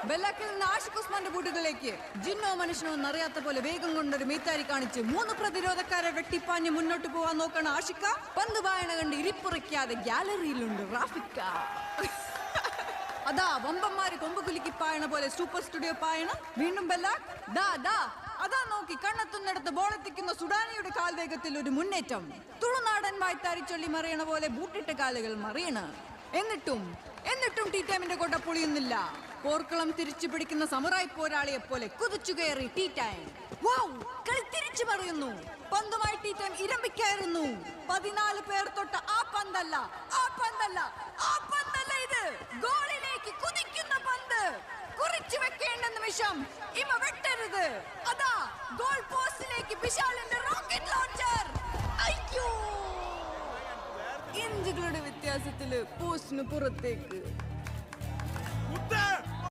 ബെല്ലാക്കിൽ നിന്ന് ആഷിഖ് ഉസ്മാന്റെ ബൂട്ടുകളിലേക്ക് ജിന്നോ മനുഷ്യനോ എന്നറിയാത്ത പോലെ വേഗം കൊണ്ടൊരു മീത്താരി കാണിച്ച് 3 പ്രതിരോധക്കാരെ വെട്ടിപ്പാഞ്ഞ് മുന്നോട്ട് പോവാൻ നോക്കണ ആഷിക്ക പന്ത് പായണ കണ്ട് ഇരിപ്പുറയ്ക്കാതെ ഗാലറിയിലുണ്ട് റാഫിക്ക. അതാ വമ്പന്മാര് കൊമ്പ് കുലുക്കി പായണ പോലെ സൂപ്പർ സ്റ്റുഡിയോ പായണം. വീണ്ടും ബെല്ലാക്ക് അതാ നോക്കി കണ്ണെത്തുന്നിടത്ത് ബോളെത്തിക്കുന്ന സുഡാനിയുടെ കാൽവേഗത്തിൽ ഒരു മുന്നേറ്റം. തുളുനാടൻ വായ്ത്താരി ചൊല്ലി മറിയണ പോലെ ബൂട്ടിട്ട കാലുകൾ മറിയണ്. എന്നിട്ടും ടീ ടൈമിന്റെ കൊട്ട പൊളിയുന്നില്ല. പോർക്കളം തിരിച്ചു പിടിക്കുന്ന സമുറായി പോരാളിയെ പോലെ കുതിച്ചു കയറി ടീ ടൈം. കളി തിരിച്ചു മറിയുന്നു. പന്തുമായി ടീ ടൈം ഇരമ്പിക്കയറുന്നു. 14 പേർ തൊട്ട ആ പന്തല്ല ഇത്. ഗോളിലേക്ക് കുതിക്കുന്ന പന്ത്. കുറിച്ചു വെക്കേണ്ട നിമിഷം ഇമ വെട്ടരുത്. അതാ ഗോൾ പോസ്റ്റിലേക്ക് വിശാലിന്റെ റോക്കറ്റ് ലോഞ്ചർ. അയ്യോ, ഇഞ്ചുകളുടെ വ്യത്യാസത്തില് പോസ്റ്റിന് പുറത്തേക്ക്.